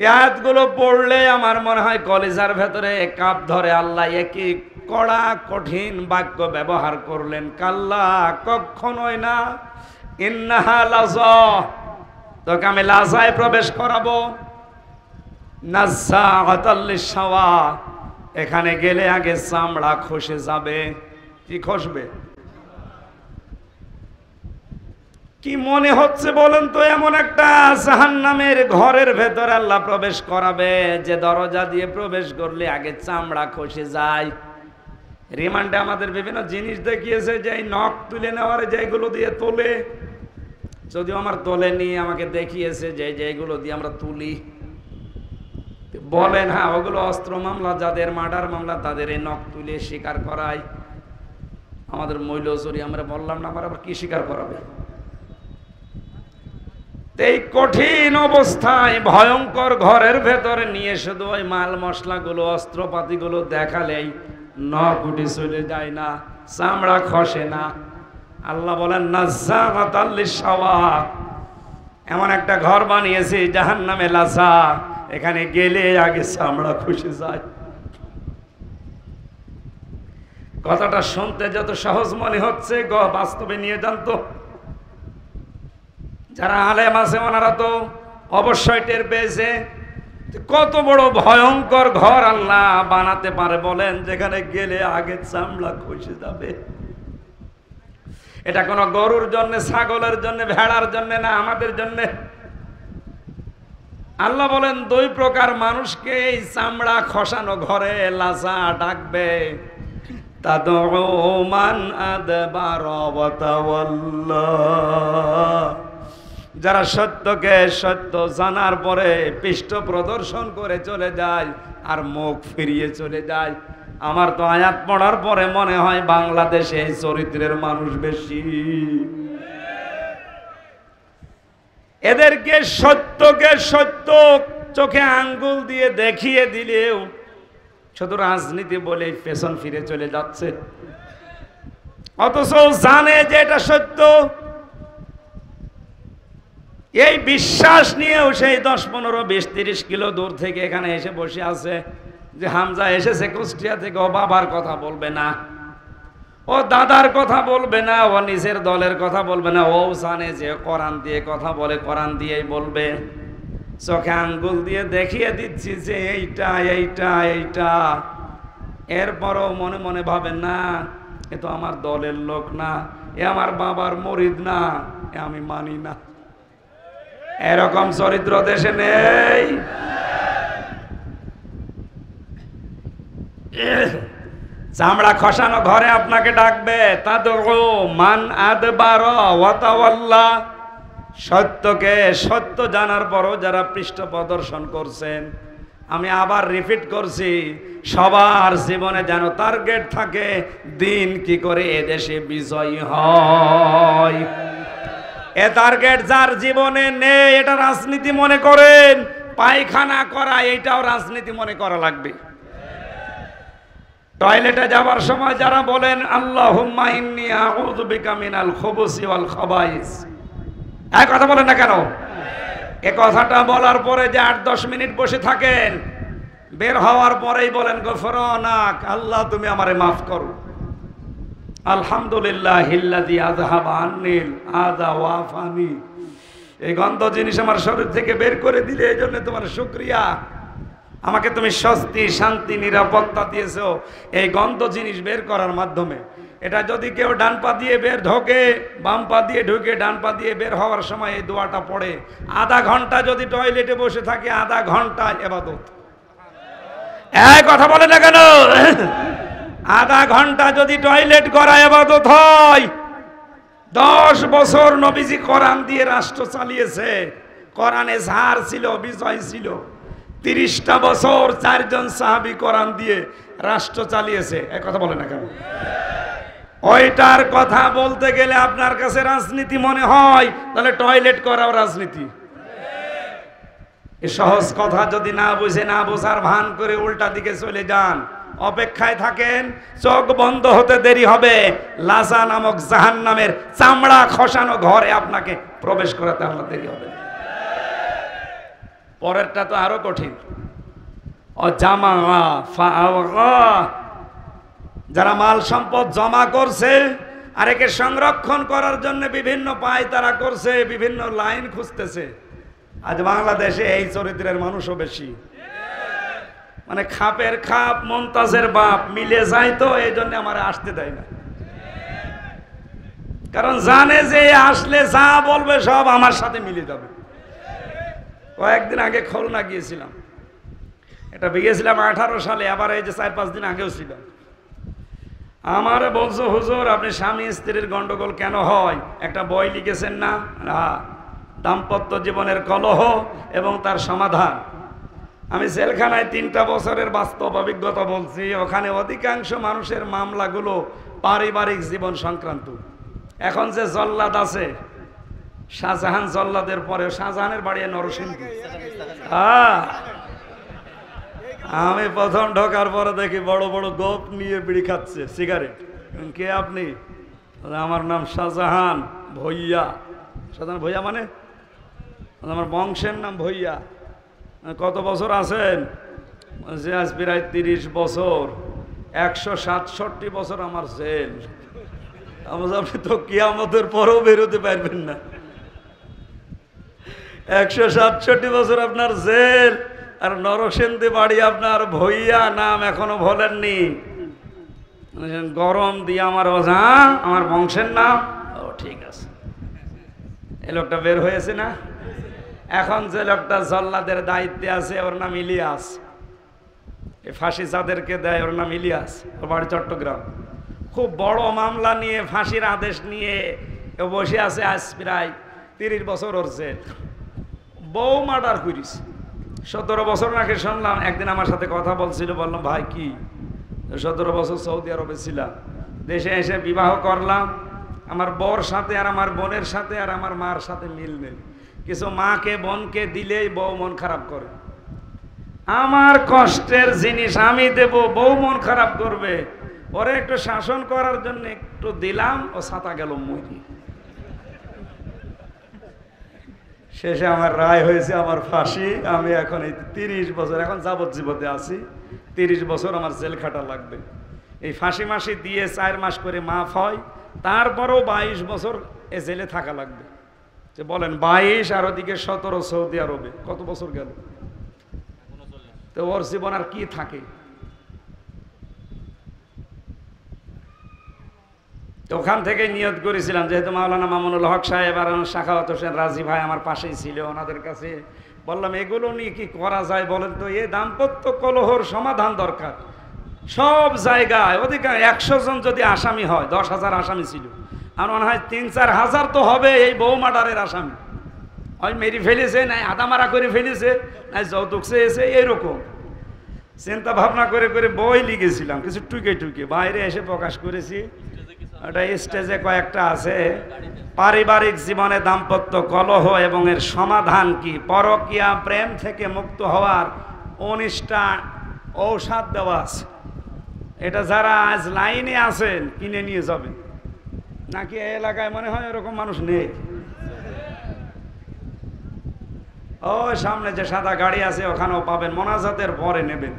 এই আয়াতগুলো পড়লে আমার মনে হয় কলিজার ভেতরে কাঁপ ধরে। আল্লাহ একই কড়া কঠিন বাক্য ব্যবহার করলেন, কাল্লা কখনোই না, ইন্নাহা লাযা, তোকে আমি লাজায় প্রবেশ করাবো। নাজ্জাআতাল লিশাওয়া, এখানে গেলে আগে চামড়া খসে যাবে। কি খসবে? কি মনে হচ্ছে বলেন তো? এমন একটা জাহান্নামের ঘরের ভেতর আল্লাহ প্রবেশ করাবে যে দরজা দিয়ে প্রবেশ করলে আগে চামড়া খসে যায়। রিমান্ডে আমাদের বিভিন্ন জিনিস দেখিয়েছে যে এই নখ তুলে নেওয়ার যেগুলো দিয়ে তোলে, যদিও আমার তোলেনি, আমাকে দেখিয়েছে যে যেগুলো দিয়ে আমরা তুলি। বলেন হ্যাঁ, ওগুলো অস্ত্র মামলা, যাদের মার্ডার মামলা তাদের এই নখ তুলে স্বীকার করায়। আমাদের মৈলচুরি আমরা বললাম না, আমার আবার কি স্বীকার করাবে? এই কঠিন অবস্থায় ভয়ঙ্কর ঘরের ভেতরে নিয়ে শুধু ওই মাল মশলাগুলো অস্ত্রপাতিগুলো দেখালেই নখ উঠে চলে যায় না, চামড়া খসে না। আল্লাহ বলেন নাজ্জাআতাল লিশাওয়া, এমন একটা ঘর বানিয়েছি জাহান্নামে লাযা, এখানে গেলে আগে চামড়া খসে যায়। কথাটা শুনতে যত সহজ মনে হচ্ছে, বাস্তবে নিয়ে জানতো যারা আলেম আছে ওনারা তো অবশ্যই টের পেয়েছে কত বড় ভয়ঙ্কর ঘর আল্লাহ বানাতে পারে। বলেন, যেখানে গেলে আগে চামড়া খসে যাবে। এটা কোনো গরুর জন্য, ছাগলের জন্য, ভেড়ার জন্য না, আমাদের জন্য। আল্লাহ বলেন দুই প্রকার মানুষকে এই চামড়া খসানো ঘরে লাযা ডাকবে। তাদউ মান আদবারা ওয়া তাওয়াল্লা, যারা সত্যকে সত্য জানার পরে পৃষ্ঠ প্রদর্শন করে চলে যায় আর মুখ ফিরিয়ে চলে যায়। আমার তো আয়াত পড়ার পরে মনে হয় বাংলাদেশে এই চরিত্রের মানুষ বেশি। এদেরকে সত্যকে সত্য চোখে আঙ্গুল দিয়ে দেখিয়ে দিলেও শুধু রাজনীতি বলে পেছন ফিরে চলে যাচ্ছে, অথচ জানে যে এটা সত্য। এই বিশ্বাস নিয়েও সেই 10, 15, 20, 30 কিলো দূর থেকে এখানে এসে বসে আছে যে হামজা এসেছে কুষ্টিয়া থেকে, ও বাবার কথা বলবে না, ও দাদার কথা বলবে না, ও নিজের দলের কথা বলবে না। ও জানে যে কোরআন দিয়ে কথা বলে, কোরআন দিয়েই বলবে। চোখে আঙ্গুল দিয়ে দেখিয়ে দিচ্ছি যে এইটা এইটা এইটা। এরপরও মনে মনে ভাবেন না, এ তো আমার দলের লোক না, এ আমার বাবার মুরিদ না, এ আমি মানি না। এরকম চরিত্র দেশে নেই। চামড়া খসানো ঘরে আপনাকে ডাকবে। তাদউ মান আদবারা ওয়া তাওয়াল্লা, সত্যকে সত্য জানার পরও যারা পৃষ্ঠ প্রদর্শন করছেন। আমি আবার রিপিট করছি, সবার জীবনে যেন টার্গেট থাকে দিন কি করে এদেশে বিজয়ী হয়। এ টার্গেট যার জীবনে নেই, এটা রাজনীতি মনে করেন। পায়খানা করা এটাও রাজনীতি মনে করা লাগবে। টয়লেটে যাওয়ার সময় যারা বলেন আল্লাহুম্মা ইন্নী আউযু বিকা মিনাল খুবুসি ওয়াল খাবাইস, এই কথা বলেন না কেন? এই কথাটা বলার পরে যে 8-10 মিনিট বসে থাকেন, বের হওয়ার পরেই বলেন গফরানাক, আল্লাহ তুমি আমারে মাফ করো। আলহামদুলিল্লাহিল্লাযী আযহাবা আন্নিল আযা ওয়া আফানি, এই গন্ধ জিনিস আমার শরীর থেকে বের করে দিলে এই জন্য তোমার শুকরিয়া। আমাকে তুমি স্বস্তি, শান্তি, নিরাপত্তা দিয়েছো এই গন্ধ জিনিস বের করার মাধ্যমে। এটা যদি কেউ ডান পা দিয়ে বের ঢোকে, বাম পা দিয়ে ঢুকে ডান পা দিয়ে বের হওয়ার সময় এই দোয়াটা পড়ে, আধা ঘন্টা যদি টয়লেটে বসে থাকে, আধা ঘন্টা ইবাদত। এই কথা বলে না কেন? আধা ঘন্টা যদি টয়লেট করা ইবাদত হয়। 10 বছর নবীজি কোরআন দিয়ে রাষ্ট্র চালিয়েছে। কোরআনে ঝাড় ছিল, বিজয় ছিল। 30টা বছর 4 জন সাহাবী কোরআন দিয়ে রাষ্ট্র চালিয়েছে। এই কথা বলে না কেন? ওইটার কথা বলতে গেলে আপনার কাছে রাজনীতি মনে হয়, তাহলে টয়লেট করাও রাজনীতি। এই সহজ কথা যদি না বুঝে, না বোঝার ভান করে উল্টা দিকে চলে যান, অপেক্ষায় থাকেন, চোখ বন্ধ হতে দেরি হবে। লাযা নামক জাহান্নামের চামড়া খসানো ঘরে আপনাকে প্রবেশ করাতে আপনার দেরি হবে। পরেরটা তো আরো কঠিন। জামা যারা মাল সম্পদ জমা করছে আর একে সংরক্ষণ করার জন্য বিভিন্ন পায়তারা করছে, বিভিন্ন লাইন খুঁজতেছে। আজ বাংলাদেশে এই চরিত্রের মানুষও বেশি, মানে খাপের খাপ মমতাজের বাপ মিলে যায়, তো এই জন্য আমার আসতে দেয় না। কারণ জানে যে আসলে যা বলবে সব আমার সাথে মিলে যাবে। কয়েকদিন আগে খুলনা গিয়েছিলাম, এটা গিয়েছিলাম 18 সালে, আবার এই যে 4-5 দিন আগেও ছিলাম। আমারে বলছো হুজুর আপনি স্বামী স্ত্রীর গন্ডগোল কেন হয়, একটা বই লিখেছেন না, দাম্পত্য জীবনের কলহ এবং তার সমাধান। আমি জেলখানায় 3টা বছরের বাস্তব অভিজ্ঞতা বলছি। ওখানে অধিকাংশ মানুষের মামলাগুলো পারিবারিক জীবন সংক্রান্ত। এখন যে জল্লাদ আছে, শাহজাহান জল্লাদের পরে শাহজাহানের বাড়ি নরসিংদী। আমি প্রথম ঢোকার পরে দেখি বড় বড় গোপ নিয়ে বিড়ি খাচ্ছে, সিগারেট। কে আপনি? আমার নাম শাহজাহান ভইয়া। শাহজাহান ভইয়া মানে আমার বংশের নাম ভইয়া। কত বছর আছেন? যে আজ প্রায় 30 বছর, 167 বছর আমার জেল। আপনি তো কিয়ামতের পরেও বেরোতে পারবেন না। 167 বছর আপনার জেল, আর নরসিংদী বাড়ি আপনার ভইয়া, নাম এখনো ভোলেননি। গরম দিয়ে আমার ওঝা, আমার বংশের নাম। ও ঠিক আছে, এই লোকটা বের হয়েছে না। এখন যে লোকটা জল্লাদের দায়িত্বে আছে ওর নাম ইলিয়াস। এই ফাঁসি যাদেরকে দেয় ওর নাম ইলিয়াস, ওর বাড়ি চট্টগ্রাম। খুব বড় মামলা নিয়ে ফাঁসির আদেশ নিয়ে বসে আছে, আজ প্রায় 30 বছর ওর জেল। বউ মার্ডার করিস 17 বছর নাকি শুনলাম। একদিন আমার সাথে কথা বলছিল, বললাম ভাই কি 17 বছর সৌদি আরবে ছিলাম, দেশে এসে বিবাহ করলাম, আমার বউর সাথে আর আমার বোনের সাথে আর আমার মার সাথে মিল নেই। কিছু মাকে বোনকে দিলেই বউ মন খারাপ করে। আমার কষ্টের জিনিস আমি দেব, বউ মন খারাপ করবে। ওরে একটু শাসন করার জন্য একটু দিলাম, ও ছাতা গেল মরি। শেষে আমার রায় হয়েছে আমার ফাঁসি। আমি এখন এই 30 বছর, এখন যাবজ্জীবনে আছি। 30 বছর আমার জেল খাটা লাগবে। এই ফাঁসি মাসি দিয়ে 4 মাস করে মাফ হয়, তারপরেও 22 বছর এ জেলে থাকা লাগবে। যে বলেন 22 আর ওদিকে 17 সৌদি আরবে, কত বছর গেল? তো ওর জীবন আর কি থাকে? তো ওখান থেকে নিয়ত করেছিলাম, যেহেতু মাওলানা মামুনুল হক সাহেব আর শাখাওয়াত হোসেন রাজি ভাই আমার পাশেই ছিল, ওনাদের কাছে বললাম এগুলো নিয়ে কি করা যায় বলেন তো। এই দাম্পত্য কলহর সমাধান দরকার সব জায়গায়। অধিকাংশ 100 জন যদি আসামি হয়, 10,000 আসামি ছিল, আর মনে হয় 3-4 হাজার তো হবে এই বউ মার্ডারের আসামি। হয় মেরে ফেলেছে, নাই আদামারা করে ফেলেছে, নাই যৌতুক চেয়েছে, এইরকম চিন্তা ভাবনা করে করে বই লিখেছিলাম, কিছু টুকে টুকে বাইরে এসে প্রকাশ করেছি। এটা স্টেজে কয়েকটা আছে। পারিবারিক জীবনে দাম্পত্য কলহ এবং এর সমাধান কি, পরকীয়া প্রেম থেকে মুক্ত হওয়ার 19টা ঔষধ দেওয়া আছে। এটা যারা আজ লাইনে আছেন কিনে নিয়ে যাবেন, নাকি এই এলাকায় মনে হয় এরকম মানুষ নেই? ও সামনে যে সাদা গাড়ি আছে ওখানেও পাবেন, মোনাজাতের পরে নেবেন।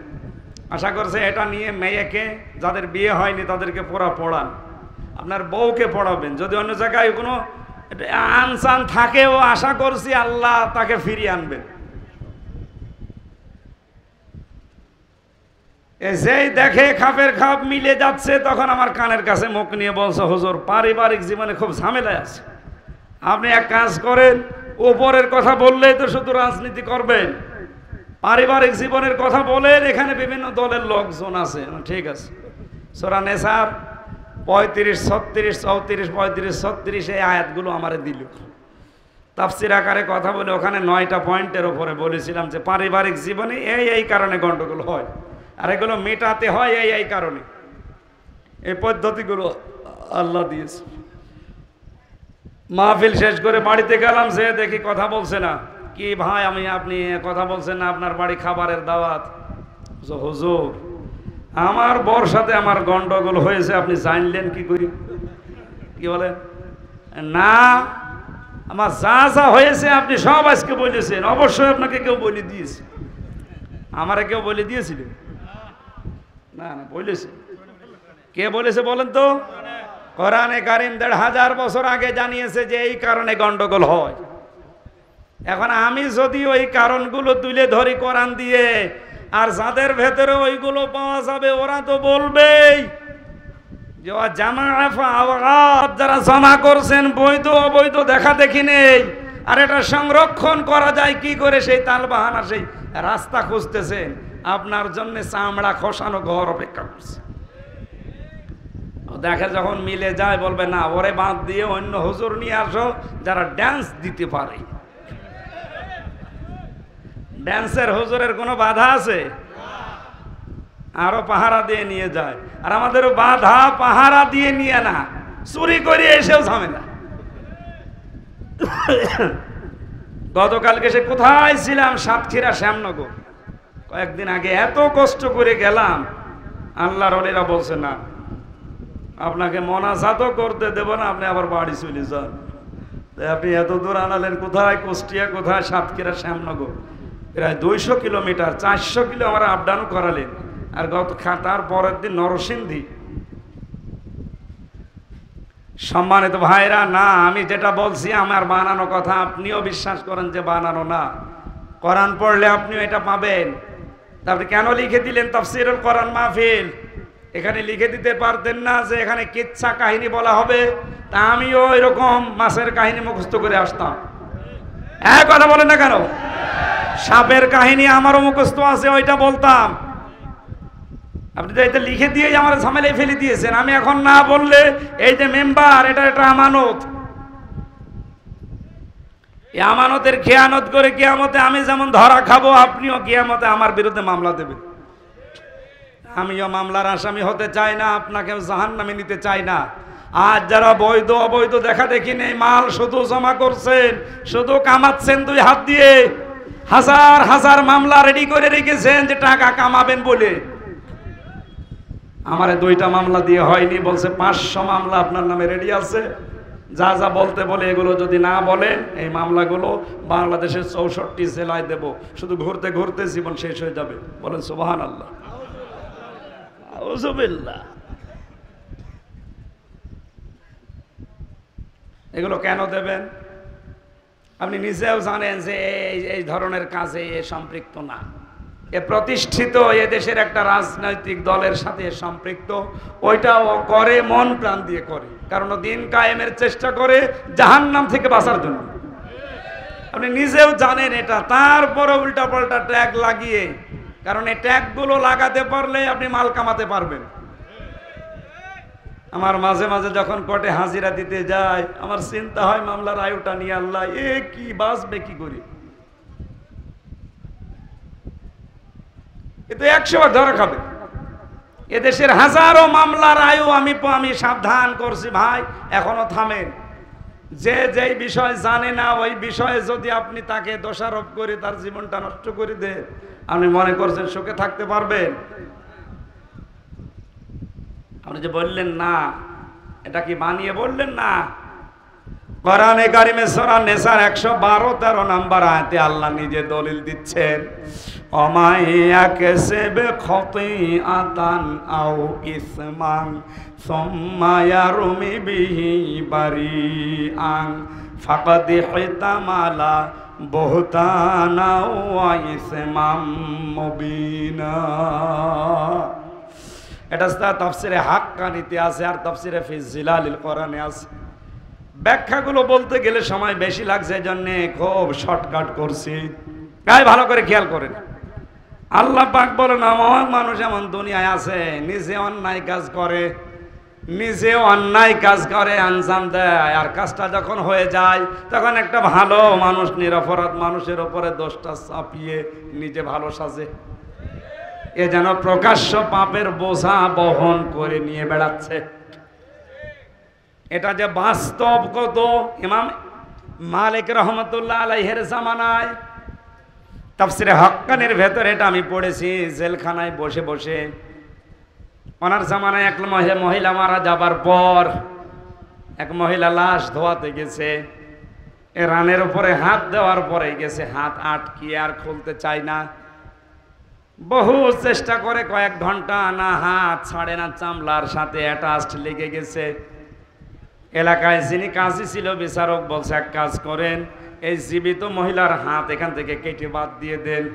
আশা করছে এটা নিয়ে মেয়েকে, যাদের বিয়ে হয়নি তাদেরকে পড়ান, আপনার বউকে পড়াবেন। যদি অন্য জায়গায় কোনো আনসান থাকেও আশা করছি আল্লাহ তাকে ফিরিয়ে আনবেন। যেই দেখে খাপের খাপ মিলে যাচ্ছে, তখন আমার কানের কাছে মুখ নিয়ে বলছে হুজুর পারিবারিক জীবনে খুব ঝামেলায় আছে, আপনি এক কাজ করেন, উপরের কথা বললেই তো শুধু রাজনীতি করবেন, পারিবারিক জীবনের কথা বলেন, এখানে বিভিন্ন দলের লোকজন আছে। ঠিক আছে। সূরা নেসার 35, 36, 34, 35, 36 এই আয়াতগুলো আমারে দিল। তাফসীর আকারে কথা বলে ওখানে 9টা পয়েন্টের উপরে বলেছিলাম যে পারিবারিক জীবনে এই কারণে গন্ডগোল হয়, আর এগুলো মেটাতে হয় এই কারণে। এই পদ্ধতিগুলো আল্লাহ দিয়েছে। মাহফিল শেষ করে বাড়িতে গেলাম, যে দেখি কথা বলছে না। কি ভাই আপনি কথা বলছেন না, আপনার বাড়ি খাবারের দাওয়াত। হুজুর আমার বর সাথে আমার গন্ডগোল হয়েছে, আপনি জানলেন কি করি? কি বলেন? না আমার যা যা হয়েছে আপনি সব আজকে বলেছেন, অবশ্যই আপনাকে কেউ বলে দিয়েছে। আমারে কেউ বলে দিয়েছিল? না না, বলেছে। কে বলেছে বলেন তো? কোরআনে কারীম ১৫০০ বছর আগে জানিয়েছে যে এই কারণে গন্ডগোল হয়। এখন আমি যদি ওই কারণগুলো তুলে ধরি কোরআন দিয়ে, আর যাদের ভেতরে ওইগুলো পাওয়া যাবে ওরা তো বলবেই যে যারা জমা করছেন বৈধ অবৈধ দেখা দেখি নেই, আর এটা সংরক্ষণ করা যায় কি করে সেই তালবাহানা, সেই রাস্তা খুঁজতেছেন। আপনার জন্য চামড়া খসানো ঘর অপেক্ষা করছে। দেখে যখন মিলে যায় বলবে না, ওরে বাদ দিয়ে অন্য হুজুর নিয়ে আসো যারা ড্যান্স দিতে পারে। ড্যান্সের হুজুরের কোনো বাধা আছে? আরো পাহারা দিয়ে নিয়ে যায়। আর আমাদের বাধা পাহারা দিয়ে নিয়ে না, চুরি করে এসেও ঝামেলা। গতকালকে সে কোথায় ছিলাম? সাতক্ষীরা শ্যামনগর। কয়েকদিন আগে এত কষ্ট করে গেলাম, আল্লাহর ওলিরা বলছে না আপনাকে মোনাজাতও করতে দেব না, আপনি আবার বাড়ি চলে যান। আপনি এত দূর আনালেন, কোথায় কুষ্টিয়া, কোথায় সাতক্ষীরা শ্যামনগর, প্রায় 200 কিলোমিটার, 400 কিলো আমার আপ ডাউন করালেন। আর তার পরের দিন নরসিংদী। সম্মানিত ভাইরা, না আমি যেটা বলছি আমার বানানো কথা, আপনিও বিশ্বাস করেন যে বানানো না। কোরআন পড়লে আপনিও এটা পাবেন। তারপরে কেন লিখে দিলেন তাফসীরুল কোরআন মাহফিল? এখানে লিখে দিতে পারতেন না যে এখানে কিচ্ছা কাহিনী বলা হবে? তা আমিও এরকম মাছের কাহিনী মুখস্থ করে আসতাম। এক কথা বলেন না কেন? সাপের কাহিনী আমারও মুখস্থ আছে, ওইটা বলতাম। আপনি তো এটা লিখে দিয়ে আমার ঝামেলায় ফেলে দিয়েছেন। আমি এখন না বললে এই যে মেম্বার, এটা একটা আমানত। এই আমানতের খেয়ানত করে কিয়ামতে আমি যেমন ধরা খাবো, আপনিও কিয়ামতে আমার বিরুদ্ধে মামলা দেবেন। আমিও মামলার আসামি হতে চাই না, আপনাকেও জাহান্নামে নিতে চাই না। আজ যারা বৈধ অবৈধ দেখা দেখি নেই, মাল শুধু জমা করছেন, শুধু কামাচ্ছেন 2 হাত দিয়ে, হাজার হাজার মামলা রেডি করে রেখেছেন যে টাকা কামাবেন বলে। আমারে 2টা মামলা দিয়ে হয়নি, বলছে 500 মামলা আপনার নামে রেডি আছে। যা যা বলতে বলে এগুলো যদি না বলেন, এই মামলাগুলো বাংলাদেশের 64 জেলায় দেব। শুধু ঘুরতে ঘুরতে জীবন শেষ হয়ে যাবে। বলেন সুবহানাল্লাহ। আউযুবিল্লাহ। এগুলো কেন দেবেন? আপনি নিজেও জানেন যে এই ধরনের কাজে এ সম্পৃক্ত না। এ প্রতিষ্ঠিত এ দেশের একটা রাজনৈতিক দলের সাথে সম্পৃক্ত। ওইটাও করে মন প্রাণ দিয়ে করে, কারণ দিন কায়েমের চেষ্টা করে জাহান্নাম থেকে বাঁচার জন্য। আপনি নিজেও জানেন এটা, তারপরে উল্টা পাল্টা ট্যাগ লাগিয়ে, কারণ এই ট্যাগগুলো লাগাতে পারলে আপনি মাল কামাতে পারবেন। আমার মাঝে মাঝে যখন কোর্টে হাজিরা দিতে যায়, আমার চিন্তা হয় মামলার আয়ুটা নিয়ে, আল্লাহ এ কি বাঁচবে কি করি। কিন্তু 100 বার ধরা খাবে। এদেশের হাজারো মামলার আয়ু আমি সাবধান করছি ভাই, এখনো থামেন। যে যেই বিষয় জানে না ওই বিষয়ে যদি আপনি তাকে দোষারোপ করে তার জীবনটা নষ্ট করে দেন, আপনি মনে করছেন সুখে থাকতে পারবেন? আপনি যে বললেন না, এটা কি বানিয়ে বললেন না? কোরআনে কারিমে সূরা নিসার 112-13 নম্বর আয়াতে আল্লাহ নিজে দলিল দিচ্ছেন, অমাইয়া কাসবে খতিআতান আও ইসমান সুম্মা ইয়ারমি বিহি বারিআন ফাকাদ হিতামালা বুহতানা ওয়া ইসমাম মুবিনা। এটা তাফসিরে হাক্কানিতে আছে, আর তাফসিরে ফি জিলালিল কোরআনে আছে। ব্যাখ্যাগুলো বলতে গেলে সময় বেশি লাগছে, এজন্য খুব শর্টকাট করছি। গায়ে ভালো করে খেয়াল করেন। আল্লাহ পাক বলেন, আমার মানুষ এমন দুনিয়ায় আছে নিজে অন্যায় কাজ করে, আঞ্জাম দেয়, আর কাজটা যখন হয়ে যায় তখন একটা ভালো মানুষ নিরপরাধ মানুষের উপরে দোষটা চাপিয়ে নিজে ভালো সাজে। এ যেন প্রকাশ্য পাপের বোঝা বহন করে নিয়ে বেড়াচ্ছে। এটা যে বাস্তব কত, ইমাম মালিক রহমতুল্লাহ আলাইহির জামানায় তাফসিরে হাক্কানির ভেতরে এটা আমি পড়েছি, জেলখানায় বসে বসে। ওনার জামানায় এক মহিলা মারা যাবার পর এক মহিলা লাশ ধোয়াতে গেছে। এ রানের উপরে হাত দেওয়ার পরে গেছে হাত আটকিয়ে আর খুলতে চায় না। বহু চেষ্টা করে কয়েক ঘন্টা, না হাত ছাড়ে না, চামড়ার সাথে অ্যাটাচড লেগে গেছে। এলাকায় যিনি কাজী ছিল বিচারক বলছে এক কাজ করেন, এই জীবিত মহিলার হাত এখান থেকে কেটে বাদ দিয়ে দেন।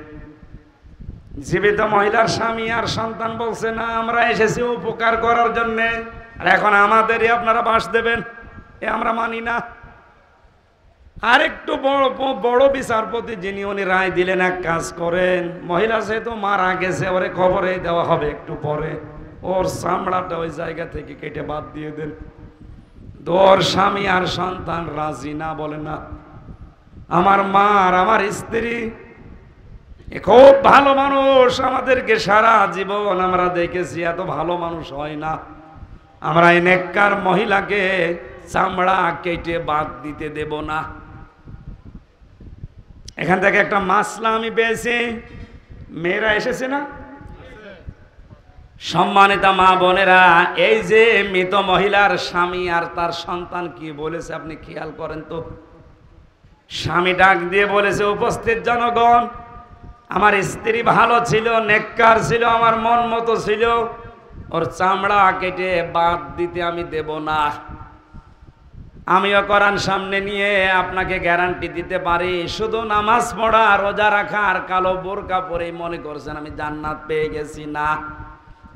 জীবিত মহিলার স্বামী আর সন্তান বলছে না, আমরা এসেছি উপকার করার জন্য, আর এখন আমাদেরই আপনারা বাস দেবেন, এ আমরা মানি না। আরেকটু বড় বিচারপতি যিনি, উনি রায় দিলেন এক কাজ করেন, মহিলা যেহেতু মারা গেছে ওরে খবরে দেওয়া হবে একটু পরে, ওর চামড়াটা ওই জায়গা থেকে কেটে বাদ দিয়ে দেন। তোর স্বামী আর সন্তান রাজি না, বলে না, আমার মা আর আমার স্ত্রী খুব ভালো মানুষ, আমাদেরকে সারা জীবন আমরা দেখেছি, এত ভালো মানুষ হয় না, আমরা এই নেককার মহিলাকে চামড়া কেটে বাদ দিতে দেব না। এখান থেকে একটা মাসলা আমি পেয়েছি, মেয়েরা এসেছে না, সম্মানিতা মা বোনেরা, এই যে মৃত মহিলার স্বামী আর তার সন্তান কি বলেছে আপনি খেয়াল করেন তো। স্বামী ডাক দিয়ে বলেছে, উপস্থিত জনগণ, আমার স্ত্রী ভালো ছিল, নেককার ছিল, আমার মন মতো ছিল, ওর চামড়া কেটে বাদ দিতে আমি দেব না। আমিও কোরআন সামনে নিয়ে আপনাকে গ্যারান্টি দিতে পারি, শুধু নামাজ পড়া, রোজা রাখা আর কালো বোরকা পরেই মনে করছেন আমি জান্নাত পেয়ে গেছি, না।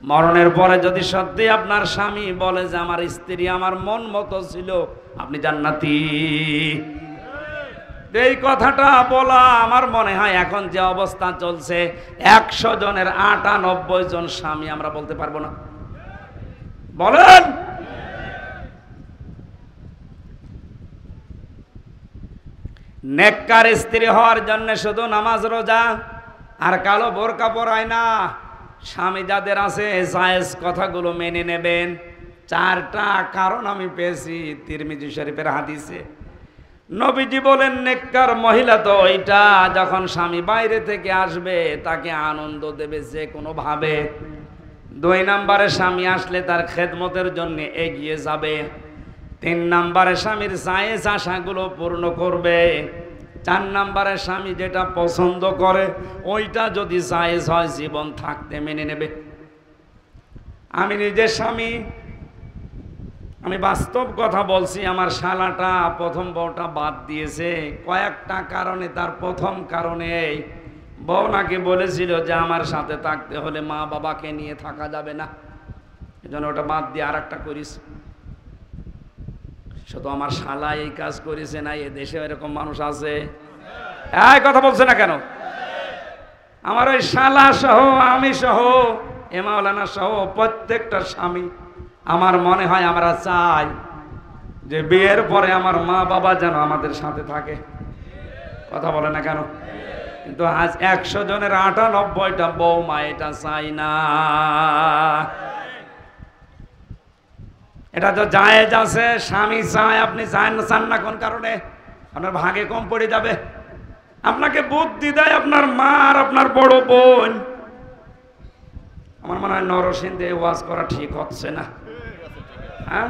মরণের পরে যদি সত্যি আপনার স্বামী বলে যে আমার স্ত্রী আমার মন মতো ছিল, আপনি জান্নাতি। এই কথাটা বলা আমার মনে হয় এখন যে অবস্থা চলছে, 100 জনের 98 জন স্বামী আমরা বলতে পারবো না, বলেন। নেককার স্ত্রী হওয়ার জন্য শুধু নামাজ রোজা আর কালো বোরকা পরায় না, স্বামী যাদের আছে জায়েজ কথাগুলো মেনে নেবেন। 4টা কারণ আমি পেয়েছি তিরমিজি শরীফের হাদিসে। নবীজি বলেন, নেককার মহিলা তো ওইটা যখন স্বামী বাইরে থেকে আসবে তাকে আনন্দ দেবে যে কোনো ভাবে। 2 নম্বরে স্বামী আসলে তার খেদমতের জন্য এগিয়ে যাবে। 3 নম্বরে স্বামীর জায়েজ আশাগুলো পূর্ণ করবে। 4 নম্বরে স্বামী যেটা পছন্দ করে ওইটা যদি জায়েজ হয় জীবন থাকতে মেনে নেবে। আমি নিজের স্বামী, আমি বাস্তব কথা বলছি, আমার শালাটা প্রথম বউটা বাদ দিয়েছে কয়েকটা কারণে। তার প্রথম কারণে বউ নাকি বলেছিল যে আমার সাথে থাকতে হলে মা বাবাকে নিয়ে থাকা যাবে না, এজন্য ওটা বাদ দিয়ে আর একটা করিস। শুধু আমার শালা এই কাজ করেছে না, এ দেশে এরকম মানুষ আছে। এই কথা বলছে না কেন? আমার ওই শালা সহ, আমি সহ, এ মাওলানা সহ প্রত্যেকটা স্বামী আমার মনে হয় আমরা চাই যে বিয়ের পরে আমার মা বাবা যেন আমাদের সাথে থাকে। কথা বলে না কেন? কিন্তু আজ 100 জনের 98টা বৌমা এটা চাই না। এটা তো জায়েজ আছে, স্বামী চায়, আপনি চান না কোন কারণে? আপনার ভাগে কম পড়ে যাবে। আপনাকে বুদ্ধি দেয় আপনার মা আর আপনার বড় বোন। আমার মনে হয় নরসিংদে ওয়াজ করা ঠিক হচ্ছে না। হ্যাঁ,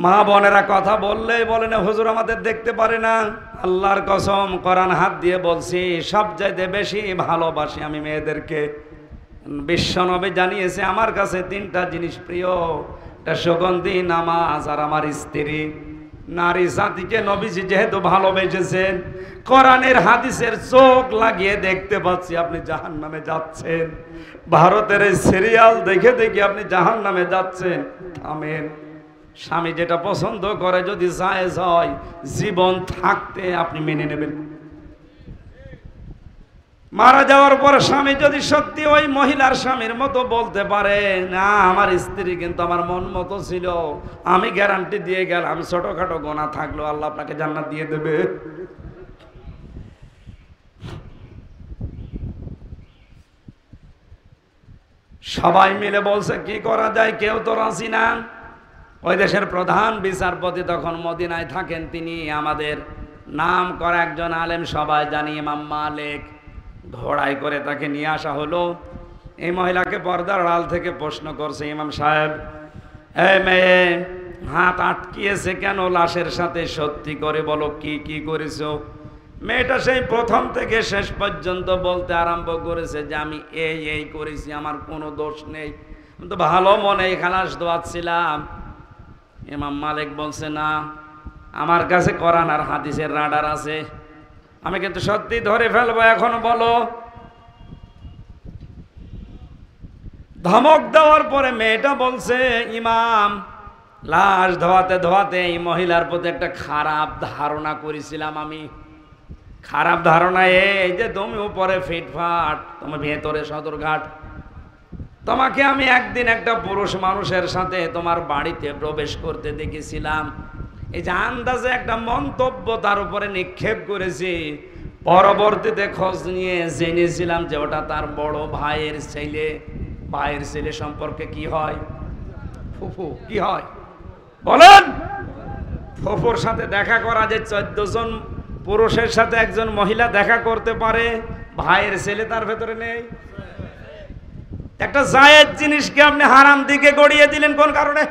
মা বোনেরা কথা বললেই বলে না হুজুর আমাদের দেখতে পারে না। আল্লাহর কসম, কোরআন হাত দিয়ে বলছি, সবচাইতে বেশি ভালোবাসি আমি মেয়েদেরকে। বিশ্বনবী জানিয়েছে আমার কাছে 3টা জিনিস প্রিয়, এটা সুগন্ধি, নামাজ আর আমার স্ত্রী। নারী জাতিকে নবীজি যেহেতু ভালোবেসেছেন, কোরআনের হাদিসের চোখ লাগিয়ে দেখতে পাচ্ছি আপনি জাহান্নামে যাচ্ছেন। ভারতের এই সিরিয়াল দেখে দেখে আপনি জাহান্নামে যাচ্ছেন। থামেন। স্বামী যেটা পছন্দ করে যদি জায়েজ হয় জীবন থাকতে আপনি মেনে নেবেন। মারা যাওয়ার পর স্বামী যদি সত্যি ওই মহিলার স্বামীর মতো বলতে পারে, না আমার স্ত্রী কিন্তু আমার মন মতো ছিল, আমি গ্যারান্টি দিয়ে গেলাম ছোটখাটো গোনা থাকলো আল্লাহ আপনাকে জান্নাত দিয়ে দেবে। সবাই মিলে বলছে কি করা যায়, কেউ তো রাজি না। ওই দেশের প্রধান বিচারপতি তখন মদিনায় থাকেন, তিনি আমাদের নাম করা একজন আলেম, সবাই জানি, ইমাম মালিক। ঘোড়ায় করে তাকে নিয়ে আসা হলো। এই মহিলাকে পর্দার আড়াল থেকে প্রশ্ন করছে, ইমাম সাহেব এই মেয়ে, হাত আটকিয়েছে কেন লাশের সাথে? সত্যি করে বলো, কি কি করেছো? মেয়েটা সেই প্রথম থেকে শেষ পর্যন্ত বলতে আরম্ভ করেছে যে আমি এই এই করেছি, আমার কোনো দোষ নেই। আমি তো ভালো মনে খালাস দোয়াচ্ছিলাম। ইমাম মালিক বলছে, না, আমার কাছে কোরআন আর হাদিসের রাডার আছে, আমি কিন্তু সত্যি ধরে ফেলবো, এখন বলো। ধমক দেওয়ার পরে মেয়েটা বলছে, ইমাম, লাশ ধোয়াতে ধোয়াতে এই মহিলার প্রতি একটা খারাপ ধারণা করেছিলাম আমি। খারাপ ধারণা এই যে তুমি উপরে ফিটফাট, তুমি ভেতরে সদরঘাট। তোমাকে আমি একদিন একটা পুরুষ মানুষের সাথে তোমার বাড়িতে প্রবেশ করতে দেখেছিলাম। এই যে আন্দাজে একটা মন্তব্য তার উপরে নিক্ষেপ করেছি। পরবর্তীতে খোঁজ নিয়ে জেনেছিলাম যে ওটা তার বড় ভাইয়ের ছেলে। ভাইয়ের ছেলে সম্পর্কে কি হয়? ফুফু। কি হয় বলেন? ফুফুর সাথে দেখা করা যে 14 জন পুরুষের সাথে একজন মহিলা দেখা করতে পারে, ভাইয়ের ছেলে তার ভেতরে নেই। একটা জায়েজ জিনিসকে আপনি হারাম দিকে গড়িয়ে দিলেন কোন কারণে?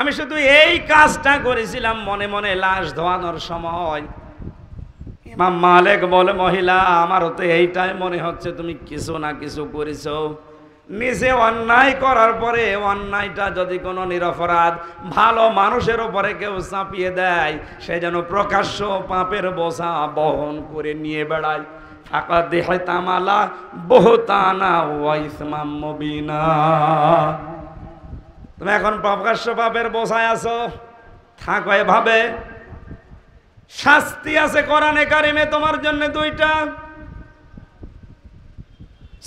আমি শুধু এই কাজটা করেছিলাম মনে মনে লাশ ধোয়ানোর সময়। ইমাম মালিক বলে, মহিলা, আমারও তো এইটাই মনে হচ্ছে তুমি কিছু না কিছু করেছো। নিজে অন্যায় করার পরে অন্যায়টা যদি কোনো নিরপরাধ ভালো মানুষের উপরে কেউ চাপিয়ে দেয়, সে যেন প্রকাশ্য পাপের বোঝা বহন করে নিয়ে বেড়ায়। ফাকাদ হাতামালা বহুতানা ওয়া ইসমাম মুবিনা। তুমি এখন প্রকাশ্য পাপের বোঝায় আছো, থাকো এভাবে। শাস্তি আছে কোরআনে কারিমে তোমার জন্য দুইটা।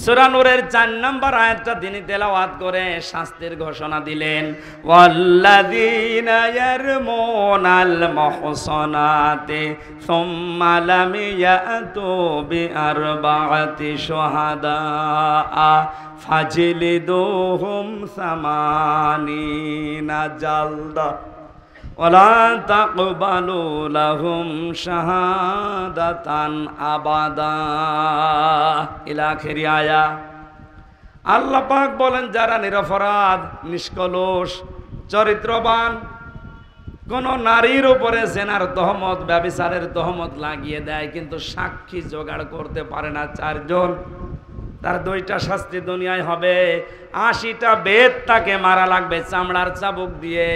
সূরা নূরের 4 নম্বর আয়াতটা তিনি তেলাওয়াত করে শাস্তির ঘোষণা দিলেন, ওয়াল্লাযীনা ইয়ারমুনাল মুহসানাতি সুম্মা লাম ইয়াতু বিআরবাআতি শুহাদা ফাজলিদুহুম সামানিনা জালদা ওয়ালা তাকবালু লাহুম শাহাদাতান আবাদা ইলা আখির আয়া। আল্লাহ পাক বলেন, যারা নিরপরাধ, নিষ্কলুষ, চরিত্রবান কোন নারীর উপরে জেনার তহমত, ব্যভিচারের তহমত লাগিয়ে দেয়, কিন্তু সাক্ষী জোগাড় করতে পারে না 4 জন, তার 2টা শাস্তি দুনিয়ায় হবে। 80টা বেত তাকে মারা লাগবে চামড়ার চাবুক দিয়ে।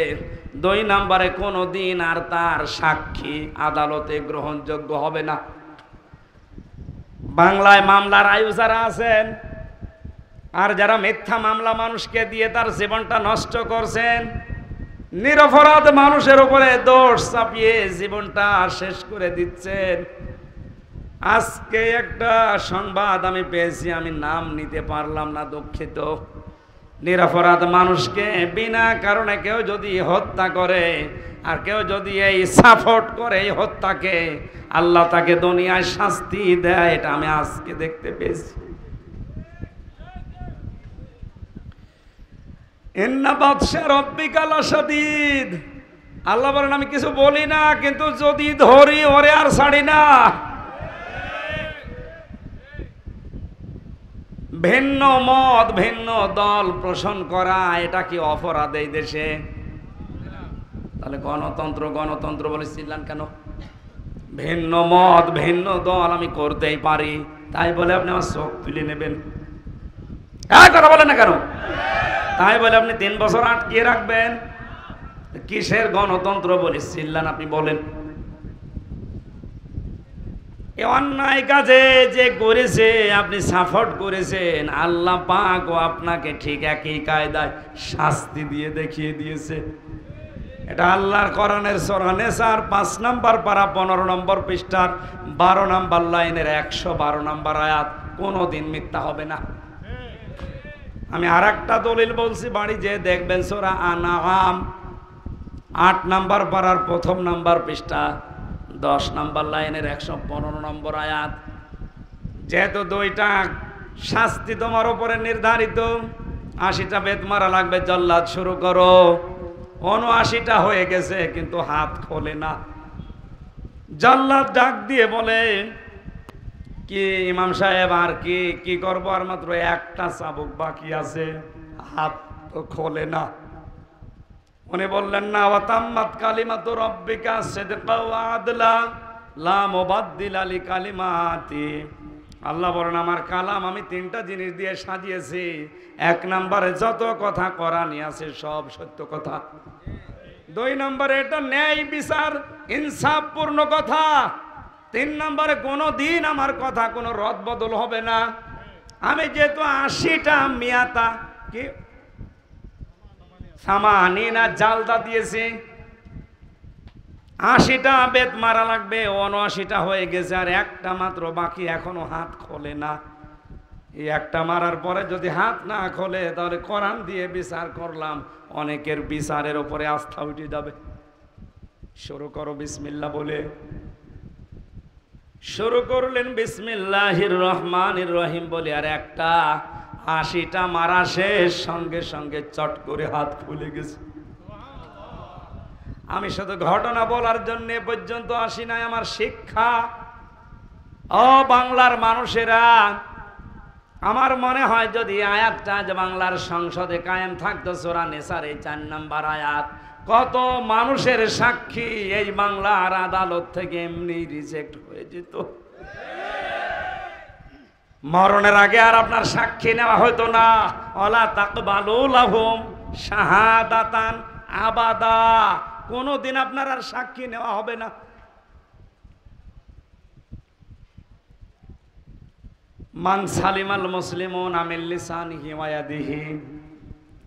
2 নম্বরে কোনো দিন আর তার সাক্ষী আদালতে গ্রহণযোগ্য হবে না। বাংলায় মামলার আয়ু যারা আছেন আর যারা মিথ্যা মামলা মানুষকে দিয়ে তার জীবনটা নষ্ট করছেন, নিরপরাধ মানুষের উপরে দোষ চাপিয়ে জীবনটা শেষ করে দিচ্ছেন। আজকে একটা সংবাদ আমি পেয়েছি, আমি নাম নিতে পারলাম না, দুঃখিত। নিরপরাধ মানুষকে বিনা কারণে কেউ যদি হত্যা করে আর কেউ যদি এই সাপোর্ট করে এই হত্যাকে, আল্লাহ তাকে দুনিয়ায় শাস্তি দেয়, এটা আমি আজকে দেখতে পেয়েছি। ইন্না বাতশা রাব্বিকা লাশাদীদ। আল্লাহ বলেন, আমি কিছু বলি না, কিন্তু যদি ধরি ওরে আর ছাড়ি না। ভিন্ন মত, ভিন্ন দল পোষণ করা, এটা কি অপরাধ এই দেশে? তাহলে গণতন্ত্র গণতন্ত্র বলে চিল্লান কেন? ভিন্ন মত, ভিন্ন দল আমি করতেই পারি, তাই বলে আপনি আমার চোখ তুলে নেবেন? কথা বলেন না কেন? তাই বলে আপনি 3 বছর আটকিয়ে রাখবেন? কিসের গণতন্ত্র বলে চিল্লান আপনি বলেন? অন্যায় কাজে যে করেছে আপনি সাপোর্ট করেছেন, আল্লাহ পাক ও আপনাকে ঠিক একই কায়দায় শাস্তি দিয়ে দেখিয়ে দিয়েছে। এটা আল্লাহর কোরআনের সূরা নিসার 5 নম্বর পারা 15 নম্বর পৃষ্ঠার 12 নম্বর লাইনের 112 নম্বর আয়াত। কোনোদিন মিথ্যা হবে না। আমি আরেকটা দলিল বলছি, বাড়ি যে দেখবেন, সূরা আনআম 8 নম্বর পারার 1 নম্বর পৃষ্ঠা 10 নম্বর লাইনের 115 নম্বর আয়াত। যেহেতু 2টা শাস্তি তোমার উপরে নির্ধারিত, 80টা বেত মারা লাগবে, জল্লাদ শুরু করো। 79টা হয়ে গেছে, কিন্তু হাত খোলে না। জল্লাদ ডাক দিয়ে বলে, কি ইমাম সাহেব, আর কি করবো? আর মাত্র একটা চাবুক বাকি আছে, হাত তো খোলে না। উনি বললেন না, ওয়াতাম্মাত কালিমাতু রাব্বিকা সিদকাও ওয়া আদলা লা মুবাদদিলা লিকালিমাতি। আল্লাহ বলেন আমার কালাম আমি তিনটা জিনিস দিয়ে সাজিয়েছি। এক নম্বরে যত কথা কোরআনে আছে সব সত্য কথা। দুই নম্বরে এটা ন্যায় বিচার ইনসাফপূর্ণ কথা। তিন নম্বরে কোনো দিন আমার কথা কোনো রদ বদল হবে না। আমি যেহেতু 80টা মিয়াতা কি সামানিনা জালদা দিয়েছি, 80টা বেত মারা লাগবে, 79টা হয়ে গেছে, আর একটা মাত্র বাকি, এখনো হাত খোলে না। এই একটা মারার পরে যদি হাত না খোলে তাহলে কোরআন দিয়ে বিচার করলাম, অনেকের বিচারের উপরে আস্থা উঠে যাবে। শুরু করো বিসমিল্লাহ বলে। শুরু করলেন বিসমিল্লাহির রহমানির রহিম বলে, আর একটা 80টা মারা শেষ, সঙ্গে সঙ্গে চট করে হাত খুলে গেছে। আমি শুধু ঘটনা বলার জন্য পর্যন্ত আসি নাই, আমার শিক্ষা। ও বাংলার মানুষেরা, আমার মনে হয় যদি আয়াতটা আজ বাংলার সংসদে কায়েম থাকতো, সূরা নিসার এই 4 নম্বর আয়াত, কত মানুষের সাক্ষী এই বাংলার আদালত থেকে এমনি রিজেক্ট হয়ে যেত। মরণের আগে আর আপনার সাক্ষী নেওয়া হতো না। ওয়ালা তাকবালু লাহুম শাহাদাতান আবাদা, কোনদিন আপনার আর সাক্ষী নেওয়া হবে না। মান সালিমাল মুসলিমুনা মিন লিসানিহি ওয়া ইয়াদিহি,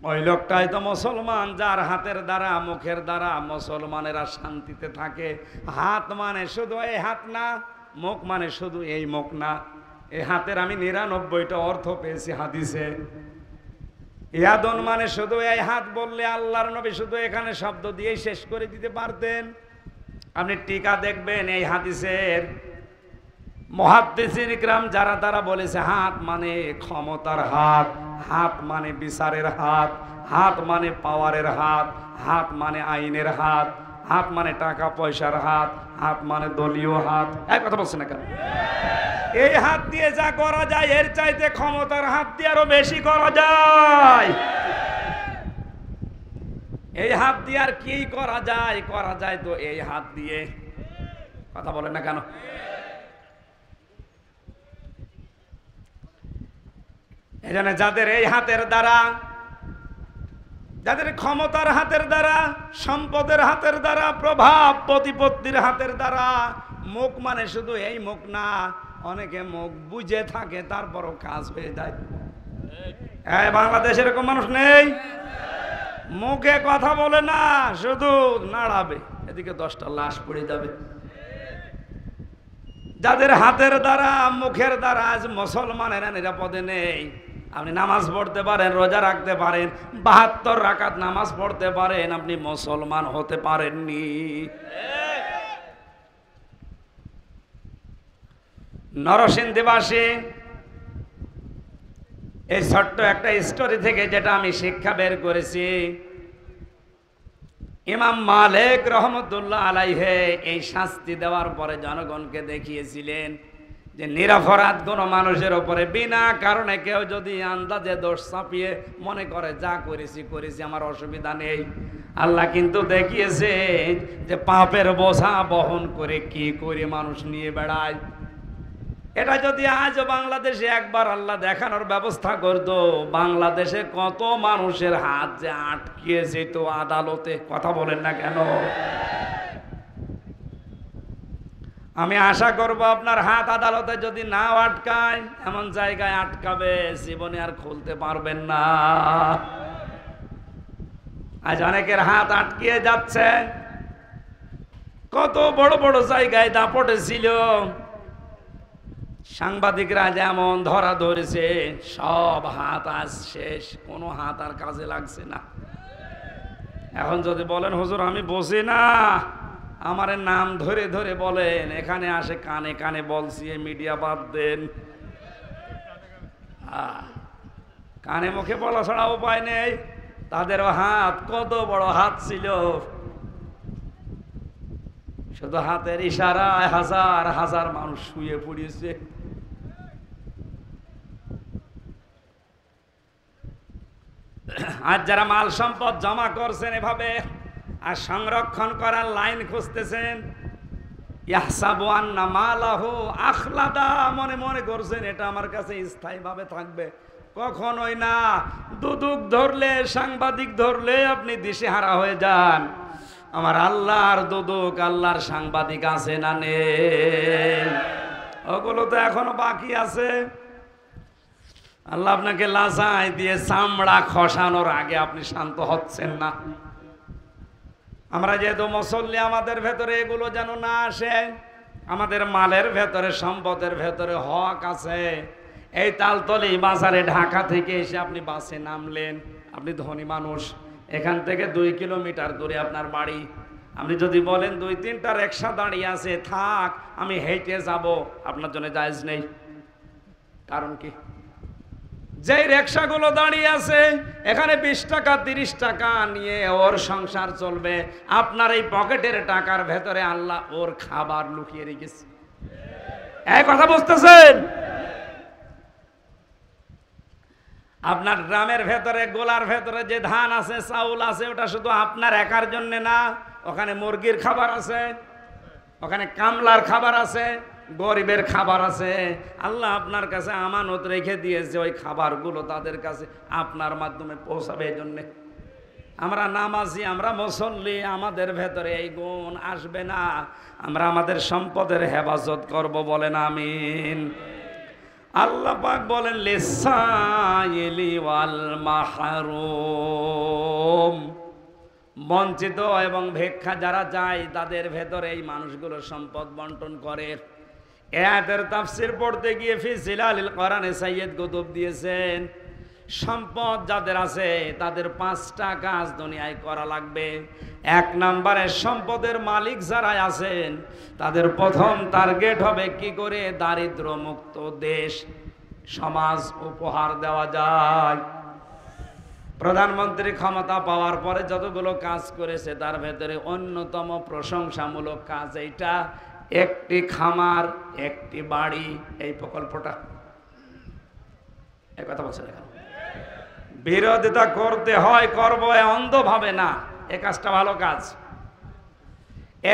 ওই লোকটাই তো মুসলমান যার হাতের দ্বারা মুখের দ্বারা মুসলমানেরা শান্তিতে থাকে। হাত মানে শুধু এই হাত না, মুখ মানে শুধু এই মুখ না। এই হাতের আমি 99টা অর্থ পেয়েছি হাদিসে। ইয়াদুন মানে শুধু এই হাত বললে আল্লাহর নবী শুধু এখানে শব্দ দিয়েই শেষ করে দিতে পারতেন। আপনি টিকা দেখবেন এই হাদিসের মুহাদ্দিসিন ইকরাম যারা তারা বলেছে হাত মানে ক্ষমতার হাত, হাত মানে বিচারের হাত, হাত মানে পাওয়ারের হাত, হাত মানে আইনের হাত, হাত মানে টাকা পয়সার হাত, হাত মানে দলীয় হাত। এক কথা বলছে না কেন? এই হাত দিয়ে যা করা যায় এর চাইতে ক্ষমতার হাত দিয়ে আরো বেশি করা যায়। এই হাত দিয়ে আর কি করা যায়? করা যায় তো এই হাত দিয়ে। কথা বলেন না কেন? এজন্য যাদের এই হাতের দ্বারা, যাদের ক্ষমতার হাতের দ্বারা, সম্পদের হাতের দ্বারা, প্রভাব প্রতিপত্তির হাতের দ্বারা, মুখ মানে শুধু এই মুখ না, অনেকে মুখ বুঝে থাকে তারপরও কাজ হয়ে যায়। এই বাংলাদেশে এরকম মানুষ নেই? মুখে কথা বলে না, শুধু নাড়াবে, এদিকে 10টা লাশ পড়ে যাবে। যাদের হাতের দ্বারা মুখের দ্বারা আজ মুসলমানেরা নিরাপদে নেই। আপনি নামাজ পড়তে পারেন, রোজা রাখতে পারেন, 72 রাকাত নামাজ পড়তে পারেন, আপনি মুসলমান হতে পারেননি। নরসিংদীবাসী এই ছোট্ট একটা স্টোরি থেকে যেটা আমি শিক্ষা বের করেছি, ইমাম মালিক রহমতুল্লাহ আলাইহে এই শাস্তি দেওয়ার পরে জনগণকে দেখিয়েছিলেন যে নিরপরাধ কোনো মানুষের উপরে বিনা কারণে কেউ যদি আন্দাজে দোষ চাপিয়ে মনে করে যা করেছি করেছি আমার অসুবিধা নেই, আল্লাহ কিন্তু দেখিয়েছে যে পাপের বোঝা বহন করে কি করে মানুষ নিয়ে বেড়ায়। এটা যদি আজ বাংলাদেশে একবার আল্লাহ দেখানোর ব্যবস্থা করত, বাংলাদেশে কত মানুষের হাত যে আটকে যেত আদালতে। কথা বলেন না কেন? আমি আশা করব আপনার হাত আদালতে যদি না আটকায়, এমন জায়গায় আটকাবে জীবনে আর খুলতে পারবেন না। আজ অনেকের হাত আটকিয়ে যাচ্ছে। কত বড় বড় জায়গায় দাপটে ছিল, সাংবাদিকরা যেমন ধরা ধরেছে, সব হাত আজ শেষ, কোনো হাত আর কাজে লাগছে না। এখন যদি বলেন হুজুর আমি বসি না, আমার নাম ধরে ধরে বলেন, এখানে আসে কানে কানে বলছি, মিডিয়া বাদ দেন। কানে মুখে বলা ছাড়া উপায় নেই। তাদেরও হাত কত বড় হাত ছিল, শুধু হাতের ইশারায় হাজার হাজার মানুষ শুয়ে পড়িয়েছে। আর যারা মাল সম্পদ জমা করছেন এভাবে আর সংরক্ষণ করার লাইন খুঁজতেছেন, ইয়াহসাবু আন্না মালাহু আখলাদা, মনে মনে করছেন এটা আমার কাছে স্থায়ীভাবে থাকবে, কখনোই না। দুদুক ধরলে, সাংবাদিক ধরলে আপনি দিশেহারা হয়ে যান। আমার আল্লাহর দুদুক, আল্লাহর সাংবাদিক আছে না নেই? ওগুলো তো এখনো বাকি আছে। আল্লাহ আপনাকে লাজায় দিয়ে চামড়া খসানোর আগে আপনি শান্ত হচ্ছেন না। আমরা যেহেতু মুসল্লি, আমাদের ভেতরে এগুলো যেন না আসে। আমাদের মালের ভেতরে, সম্পদের ভেতরে হক আছে। এই তালতলি বাজারে ঢাকা থেকে এসে আপনি বাসে নামলেন, আপনি ধনী মানুষ, এখান থেকে 2 কিলোমিটার দূরে আপনার বাড়ি। আপনি যদি বলেন 2-3টা রিকশা দাঁড়িয়ে আছে, থাক আমি হেঁটে যাব, আপনার জন্য জায়েজ নেই। কারণ কি? যে রিকশাগুলো দাঁড়িয়ে আছে এখানে 20 টাকা 30 টাকা নিয়ে ওর সংসার চলবে, আপনার এই পকেটের টাকার ভেতরে আল্লাহ ওর খাবার লুকিয়ে রেখেছে। এই কথা বুঝতেছেন? আপনার গ্রামের ভেতরে, গোলার ভেতরে যে ধান আছে, চাউল আছে, ওটা শুধু আপনার একার জন্য না, ওখানে মুরগির খাবার আছে, ওখানে কামলার খাবার আছে, গরিবের খাবার আছে। আল্লাহ আপনার কাছে আমানত রেখে দিয়েছে, ওই খাবারগুলো তাদের কাছে আপনার মাধ্যমে পৌঁছাবে। এই জন্যে আমরা নামাজি, আমরা মুসল্লি, আমাদের ভেতরে এই গুণ আসবে না। আমরা আমাদের সম্পদের হেফাজত করব, বলেন আমিন। আল্লাহ পাক বলেন লিসাইলি ওয়াল মাহরুম, বঞ্চিত এবং ভিক্ষা যারা যায় তাদের ভেতরে এই মানুষগুলো সম্পদ বন্টন করে। এর তাফসীর পড়তে গিয়ে ফি জিলালিল কোরআনে সাইয়্যিদ কুতুব দিয়েছেন, সম্পদ যাদের আছে তাদের 5টা কাজ দুনিয়ায় করা লাগবে। 1 নম্বরে সম্পদের মালিক যারা আছেন তাদের প্রথম টার্গেট হবে কি করে দারিদ্র মুক্ত দেশ, সমাজ উপহার দেওয়া যায়। প্রধানমন্ত্রী ক্ষমতা পাওয়ার পরে যতগুলো কাজ করেছে তার ভেতরে অন্যতম প্রশংসামূলক কাজ এইটা, একটি খামার, একটি বাড়ি, এই প্রকল্পটা। এই কথা বলছে দেখো, বিরোধিতা করতে হয়, করব অন্ধভাবে না, এই কাজটা ভালো কাজ।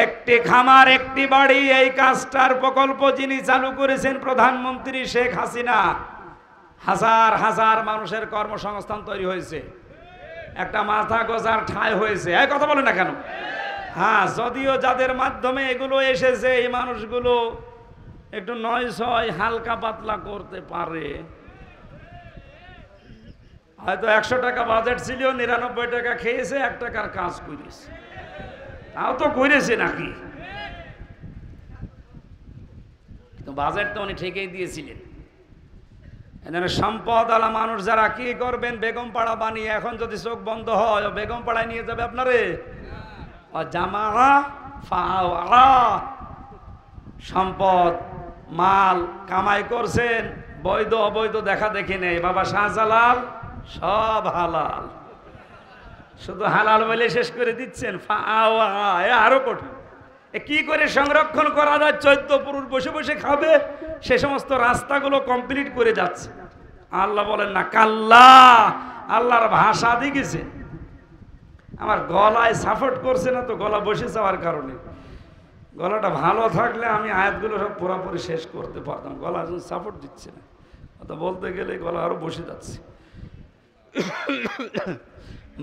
একটি খামার, একটি বাড়ি, এই কাজটার প্রকল্প যিনি চালু করেছেন প্রধানমন্ত্রী শেখ হাসিনা। হাজার হাজার মানুষের কর্মসংস্থান তৈরি হয়েছে, একটা মাথা গোজার ঠাঁই হয়েছে। এই কথা বলে না কেন? হ্যাঁ, যদিও যাদের মাধ্যমে এগুলো এসেছে এই মানুষগুলো একটু 9-6 হালকা পাতলা করতে পারে। হয়তো 100 টাকা বাজেট ছিল, 99 টাকা খেয়েছে, 1 টাকার কাজ করেছে, তাও তো করেছে নাকি? কিন্তু বাজেট তো উনি ঠিকই দিয়েছিলেন। সম্পদ আলা মানুষ যারা কি করবেন, বেগম পাড়া বানিয়ে এখন যদি চোখ বন্ধ হয় বেগম পাড়ায় নিয়ে যাবে আপনারে। সম্পদ মাল কামাই করছেন, বৈধ অবৈধ দেখা দেখি নেই। বাবা শাহজালাল সব হালাল, শুধু হালাল বলে শেষ করে দিচ্ছেন। আরো কঠিন, কি করে সংরক্ষণ করা যায়? 14 পুরুষ বসে বসে খাবে, সে সমস্ত রাস্তাগুলো কমপ্লিট করে যাচ্ছে। আল্লাহ বলেন না কাল্লা, আল্লাহর ভাষা দিয়েছে। আমার গলায় সাপোর্ট করছে না তো, গলা বসে যাওয়ার কারণে। গলাটা ভালো থাকলে আমি আয়াতগুলো সব পুরোপুরি শেষ করতে পারতাম, গলা সাপোর্ট দিচ্ছে না, তো বলতে গেলে গলা আরো বসে যাচ্ছে।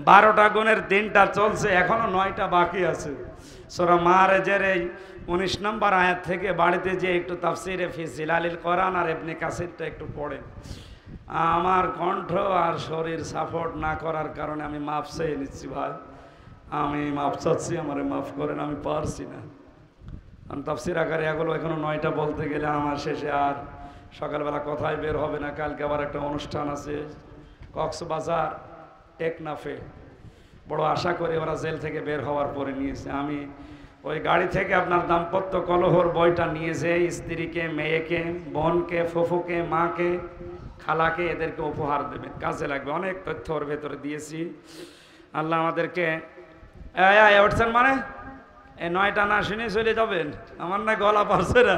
12টা গুণের 3টা চলছে, এখনো 9টা বাকি আছে। সূরা মারেজের এই 19 নম্বর আয়াত থেকে বাড়িতে যে একটু তাফসীরে ফি জিলালিল কোরআন আর ইবনে কাসিরটা একটু পড়েন। আমার কণ্ঠ আর শরীর সাপোর্ট না করার কারণে আমি মাফ চেয়ে নিচ্ছি ভাই, আমি মাফ চাচ্ছি, আমারে মাফ করেন, আমি পারছি না। কারণ তাফসীর আকারে এগুলো এখনো 9টা বলতে গেলে আমার শেষে আর সকালবেলা কথাই বের হবে না। কালকে আবার একটা অনুষ্ঠান আছে কক্সবাজার টেকনাফে, বড় আশা করে ওরা জেল থেকে বের হওয়ার পরে নিয়েছে। আমি ওই গাড়ি থেকে আপনার দাম্পত্য কলহর বইটা নিয়েছে, স্ত্রীকে, মেয়েকে, বোনকে, ফুফুকে, মাকে, খালাকে, এদেরকে উপহার দেবেন, কাজে লাগবে। অনেক তথ্য ওর ভেতরে দিয়েছি। আল্লাহ আমাদেরকে উঠছেন মানে এই 9টা না শুনে চলে যাবেন, আমার না গলা পারছে না।